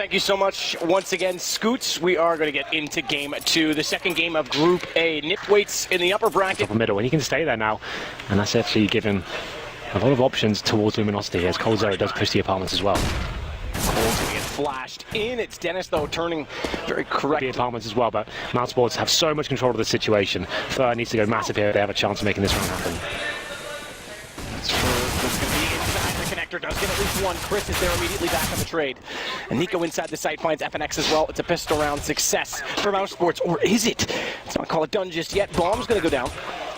Thank you so much once again, Scoots. We are going to get into game 2, the second game of Group A. Nipwaits in the upper bracket. Top middle, and he can stay there now, and that's actually given a lot of options towards Luminosity as Cold Zero does push the apartments as well. Cold's going to get flashed in. It's Dennis, though, turning very correct. The apartments as well, but Mousesports have so much control of the situation. Fur needs to go massive here. They have a chance of making this round happen. That's going to be inside the connector. Does get at least one. Chris is there immediately back on the trade. And Nico inside the site finds FNX as well. It's a pistol round success for Mousesports. Or is it? Let's not call it done just yet. Bomb's going to go down.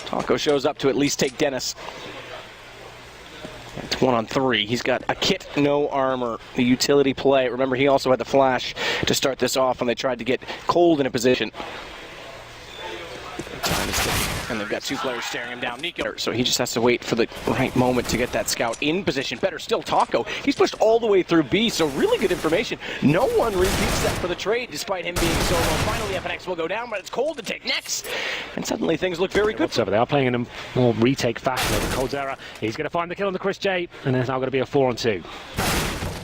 Taco shows up to at least take Dennis. It's 1-on-3. He's got a kit, no armor. The utility play. Remember, he also had the flash to start this off when they tried to get Cold in a position. Time is ticking, and they've got two players staring him down. Nico, so he just has to wait for the right moment to get that scout in position. Better still, Taco. He's pushed all the way through B, so really good information. No one repeats that for the trade, despite him being so low. Finally, FNX will go down, but it's Cold to take next. And suddenly things look very good. Whatsoever. They are playing in a more retake fashion over Cold's era. He's going to find the kill on the Chris J, and there's now going to be a 4-on-2.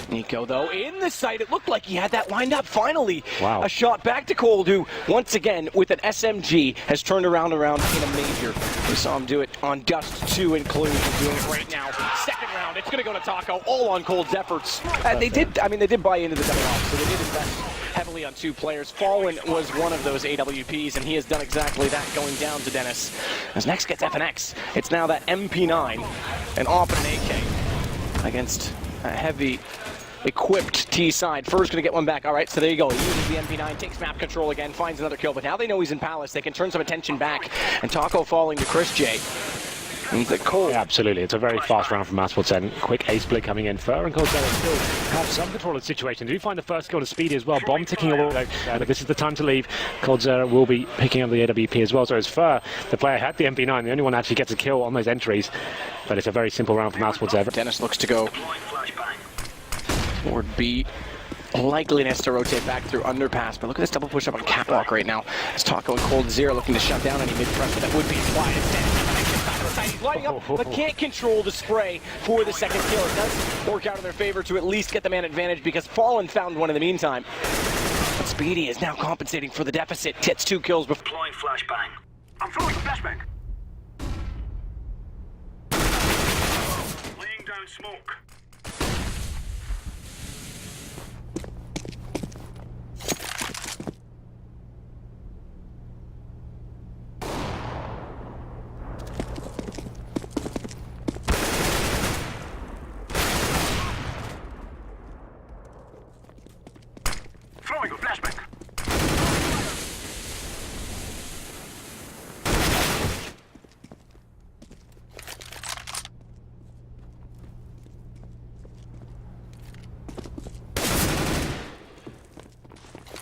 Nico, though, in the sight. It looked like he had that lined up. Finally, wow. A shot back to Cold, who, once again, with an SMG, has turned around in a major. We saw him do it on Dust 2 include. He's doing it right now. Second round, it's going to go to Taco, all on Cold's efforts. They did buy into the double off, so they did invest heavily on two players. Fallen was one of those AWPs, and he has done exactly that, going down to Dennis. As next gets FNX, it's now that MP9, and off an AK against a heavy equipped T side. Fur's going to get one back. All right, so there you go. He uses the MP9, takes map control again, finds another kill. But now they know he's in Palace. They can turn some attention back. And Taco falling to Chris J. And the Cold. Yeah, absolutely. It's a very fast round from Mousesports and quick ace split coming in. Fur and Cold Zero still have some control of the situation. They do find the first kill to Speedy as well. Bomb ticking away. This is the time to leave. Cold Zero will be picking up the AWP as well. So as Fur, the player had the MP9, the only one that actually gets a kill on those entries. But it's a very simple round for Mousesports ever. Dennis looks to go toward B. Likeliness to rotate back through underpass, but look at this double push up on catwalk right now. It's Taco and Cold Zero looking to shut down any mid-pressure that would be applied. He's lighting up, but can't control the spray for the second kill. It does work out in their favor to at least get the man advantage because Fallen found one in the meantime. But Speedy is now compensating for the deficit. Gets 2 kills before deploying flashbang. I'm throwing a flashbang. Laying down smoke. Throwing a flashbang.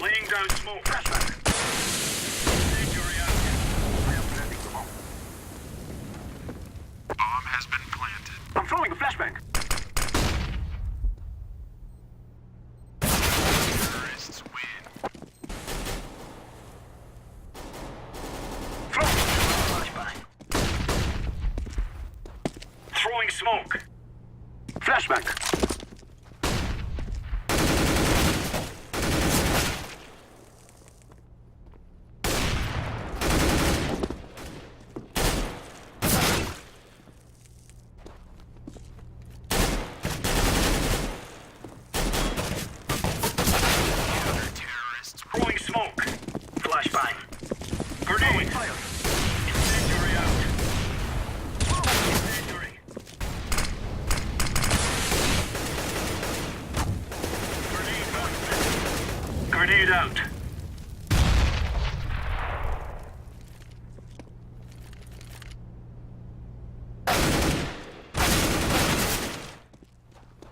Laying down smoke. Flashbang. Injury out. I am planting the bomb. Bomb has been planted. I'm throwing a flashbang. Throwing smoke. Flashbang. Terrorists. Throwing smoke. Flashbang. Grenade. Fire. Incendiary out. Incendiary. Grenade out.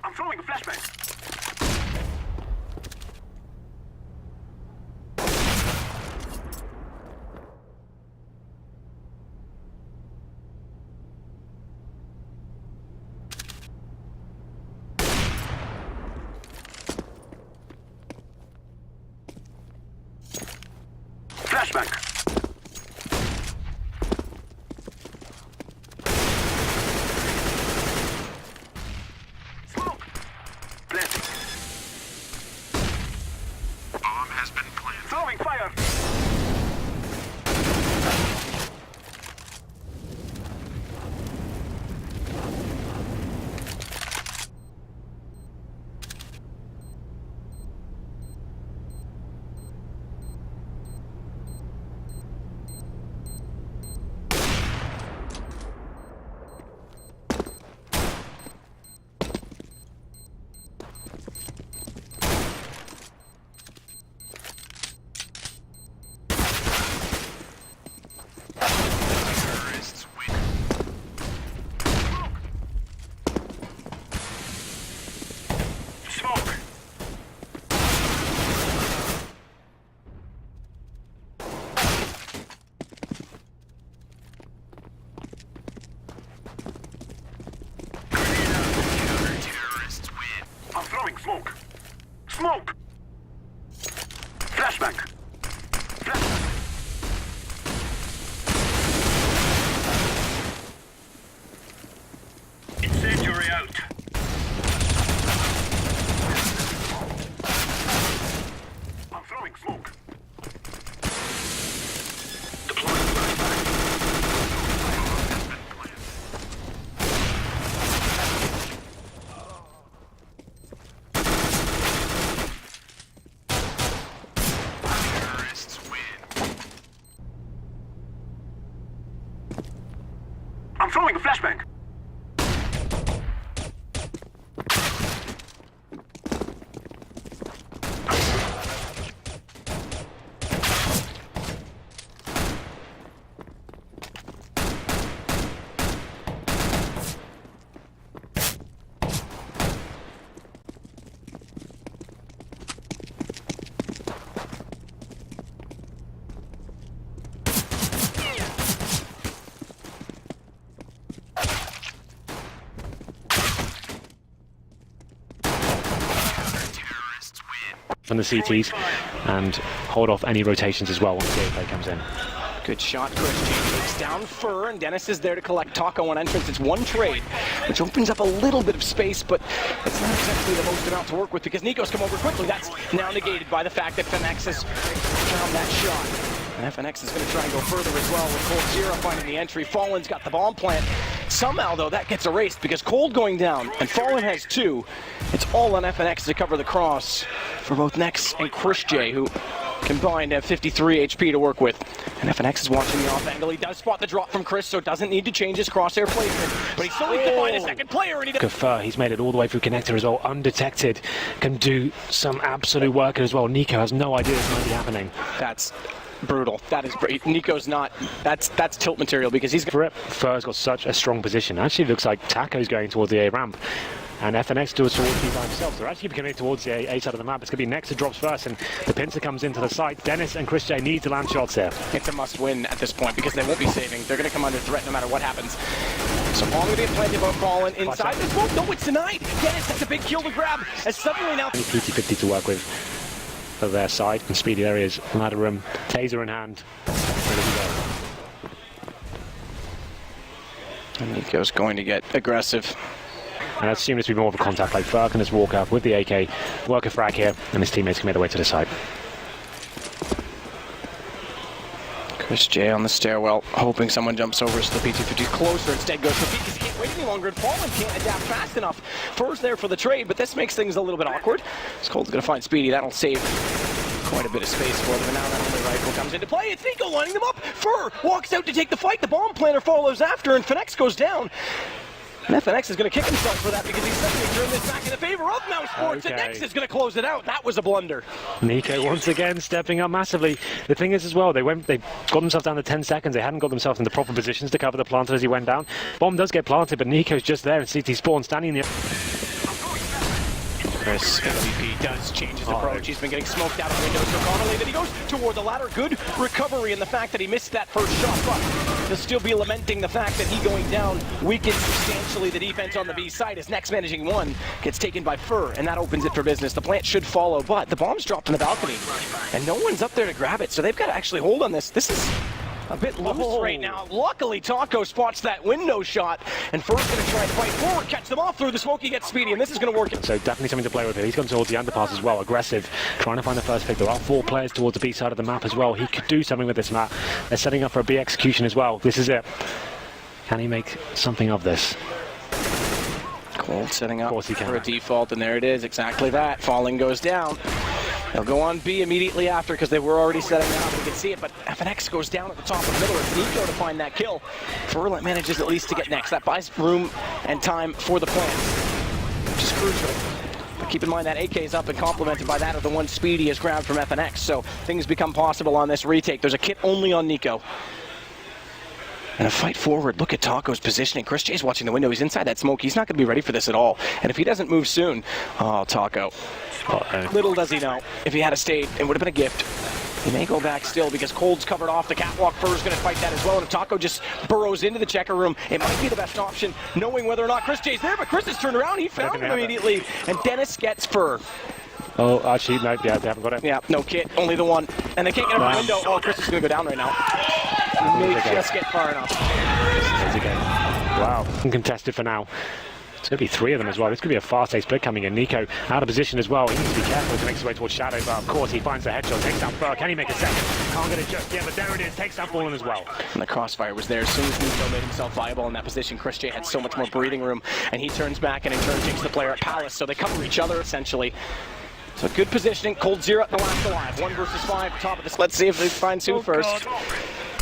I'm throwing a flashbang. Flashbang. Smoke. Planting. has been planted. Throwing fire. Smoke! Smoke! Flashbang! Flashbang! Incendiary out! I'm throwing smoke! Deploying flashbang! I'm throwing a flashbang! From the CTs and hold off any rotations as well once the play comes in. Good shot, Christian takes down Fur, and Dennis is there to collect Taco on entrance. It's one trade, which opens up a little bit of space, but it's not exactly the most amount to work with because Nico's come over quickly. That's now negated by the fact that FNX has found that shot. And FNX is going to try and go further as well with Cold Zero finding the entry. Fallen's got the bomb plant. Somehow, though, that gets erased because Cold going down and Fallen has two. It's all on FNX to cover the cross for both Nex and Chris J, who combined have 53 HP to work with. And FNX is watching the off angle. He does spot the drop from Chris, so doesn't need to change his crosshair placement. But he still needs to find a second player. And He's made it all the way through connector as well, undetected. Can do some absolute work as well. Nico has no idea this might be happening. That's brutal. That is great. Nico's not. That's tilt material because he's. Fur's got such a strong position. Actually, it looks like Taco's going towards the A ramp. And FNX does towards B by himself. They're actually coming towards the A side of the map. It's going to be Nex who drops first, and the pincer comes into the site. Dennis and Chris J need to land shots there. It's a must-win at this point because they won't be saving. They're going to come under threat no matter what happens. So all going to be plenty about Fallen inside the smoke. No, it's denied. Dennis, that's a big kill to grab. As suddenly now. PT-50 to work with for their side. And speedy areas, ladder room, taser in hand. Ready to go. And Nico's going to get aggressive. And that seems to be more of a contact, like Fur can just walk up with the AK, work a frag here, and his teammates can make their way to the side. Chris J on the stairwell, hoping someone jumps over so the PT-50 closer. Instead goes to Pete because he can't wait any longer, and Fallen can't adapt fast enough. Fur's there for the trade, but this makes things a little bit awkward. Cold's going to find Speedy. That'll save quite a bit of space for them, and now that only rifle comes into play. It's Nico lining them up. Fur walks out to take the fight. The bomb planter follows after, and FNX goes down. And FNX is going to kick himself for that because he's suddenly turned this back in the favor of Mousesports, and Nex is going to close it out. That was a blunder. Nico once again stepping up massively. The thing is as well, they got themselves down to 10 seconds. They hadn't got themselves in the proper positions to cover the planter as he went down. Bomb does get planted, but Nico's just there in CT spawn, standing in the... Chris MVP does change his approach. He's been getting smoked out of windows so commonly that he goes toward the ladder. Good recovery in the fact that he missed that first shot, but he'll still be lamenting the fact that he going down weakens substantially the defense on the B side as Nex managing one gets taken by Fur, and that opens it for business. The plant should follow, but the bomb's dropped in the balcony, and no one's up there to grab it, so they've got to actually hold on this. This is a bit loose right now. Luckily, Taco spots that window shot, and Fur's going to try and fight forward, catch them off through the smoke. He gets Speedy, and this is going to work. So definitely something to play with here. He's gone towards the underpass as well, aggressive, trying to find the first pick. There are 4 players towards the B side of the map as well. He could do something with this map. They're setting up for a B execution as well. This is it. Can he make something of this? Cold setting up he can. for a default, and there it is, exactly that. Falling goes down. They'll go on B immediately after because they were already setting up. You can see it, but FNX goes down at the top of the middle. It's Nico to find that kill. Furlet manages at least to get next. That buys room and time for the plant, which is crucial. But keep in mind that AK is up and complemented by that of the one Speedy has grabbed from FNX, so things become possible on this retake. There's a kit only on Nico. And a fight forward. Look at Taco's positioning. Chris J's watching the window. He's inside that smoke. He's not going to be ready for this at all. And if he doesn't move soon, oh, Taco. Little does he know, if he had stayed, it would have been a gift. He may go back still because Cold's covered off the catwalk. Fur's going to fight that as well. And if Taco just burrows into the checker room, it might be the best option, knowing whether or not Chris J's there. But Chris has turned around. He found him immediately. And Dennis gets Fur. Oh, actually, no, yeah, they haven't got it. Yeah, no kit, only the one. And they can't get over the window. Oh, Chris is going to go down right now. He may just get far enough. Wow, uncontested for now. It's going to be 3 of them as well. This could be a fast A split coming in. Nico out of position as well. He needs to be careful to make his way towards Shadow, but of course he finds the headshot, takes down Fur. Can he make a second? Can't get it just yet, but there it is. Takes down Fallen as well. And the crossfire was there. As soon as Nico made himself viable in that position, Chris J had so much more breathing room, and he turns back and in turn takes the player at Palace, so they cover each other essentially. So good positioning. Cold Zero, the last alive. 1 versus 5, top of this. Let's see if they find Sue first.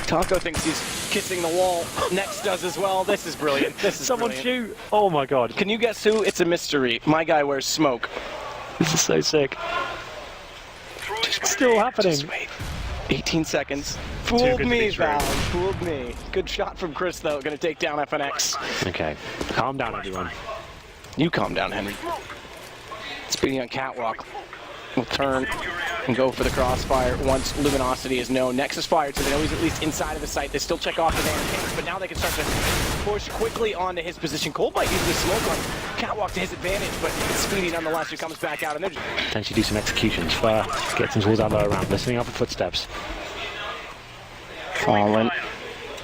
Taco thinks he's kissing the wall. Next does as well. This is brilliant. This is Someone brilliant. shoot. Oh my god. Can you guess who? It's a mystery. My guy wears smoke. This is so sick. It's still happening. Just wait. 18 seconds. Fooled me, Val. Fooled me. Good shot from Chris, though. Going to take down FNX. Okay. Calm down, everyone. You calm down, Henry. Speedy on catwalk. Will turn and go for the crossfire once Luminosity is known. Nexus fired, so they know he's at least inside of the site. They still check off the van, but now they can start to push quickly onto his position. Cold might use the smoke on catwalk to his advantage, but it's Speedy nonetheless who comes back out. And they're just Potentially do some executions. Fur gets him towards that lower round, listening up for footsteps. Fallen.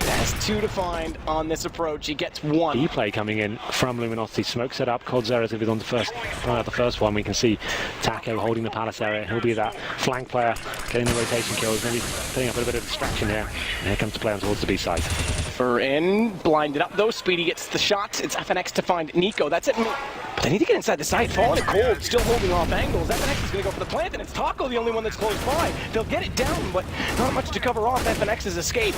Has 2 to find on this approach. He gets 1. E-play coming in from Luminosity. Smoke set up. Cold Zera's going to be on the first one. We can see Taco holding the Palace area. He'll be that flank player, getting the rotation kills, maybe putting up a bit of distraction here. And here comes the player towards the B side. Fur in, blinded up though. Speedy gets the shots. It's FNX to find Nico. That's it. But they need to get inside the site. Fallen and Cold, still holding off angles. FNX is going to go for the plant, and it's Taco the only one that's close by. They'll get it down, but not much to cover off FNX's escape.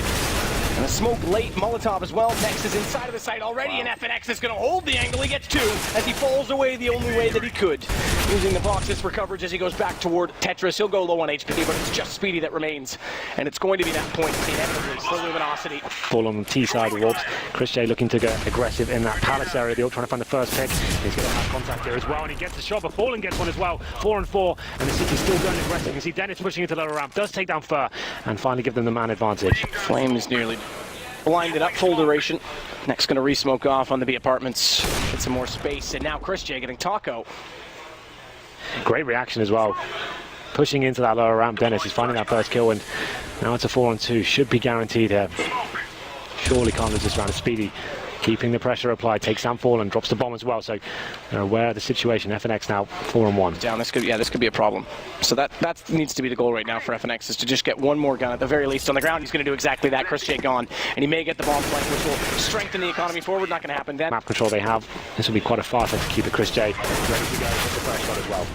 And a smoke late, Molotov as well. Next is inside of the site already, and FNX is going to hold the angle. He gets 2 as he falls away the only way that he could. Using the boxes for coverage as he goes back toward Tetris. He'll go low on HP, but it's just Speedy that remains. And it's going to be that point inevitably for Luminosity. Fall on the T side of Warps. Chris J looking to get aggressive in that Palace area. The Orc trying to find the first pick. He's going to have contact here as well, and he gets the shot, but Fallen gets one as well. 4 and 4, and the City's still going aggressive. You can see Dennis pushing into the lower ramp. Does take down Fur, and finally give them the man advantage. Flames nearly blinded up, full duration. Next going to re-smoke off on the B apartments. Get some more space, and now Chris J getting Taco. Great reaction as well. Pushing into that lower ramp, Dennis is finding that first kill, and now it's a 4 on 2. Should be guaranteed here. Surely can't lose this round. Speedy keeping the pressure applied, takes down Fallen, drops the bomb as well, so they're aware of the situation. FNX now 4 on 1. Down, this could be a problem. So that needs to be the goal right now for FNX, is to just get one more gun at the very least on the ground. He's going to do exactly that. Chris J gone, and he may get the bomb flank, which will strengthen the economy forward. Not going to happen then. Map control they have. This will be quite a fast executor. Chris J ready to go with the first shot as well.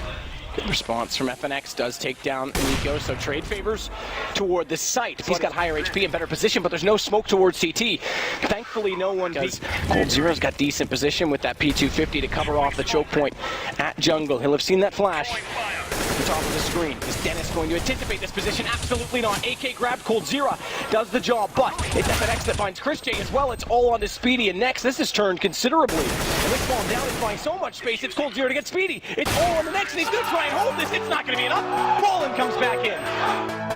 Good response from FNX, does take down Nico, so trade favors toward the site. He's got higher HP and better position, but there's no smoke towards CT. Thankfully, no one does. Cold Zero's got decent position with that P250 to cover off the choke point at jungle. He'll have seen that flash at the top of the screen. Is Dennis going to anticipate this position? Absolutely not. AK grabbed, Cold Zero does the job, but it's FNX that finds Chris J as well. It's all on to Speedy, and next, this has turned considerably. And this ball down is finding so much space. It's Cold Zero to get Speedy. It's all on the next, and he's going to try and hold this. It's not going to be enough. Fallen comes back in.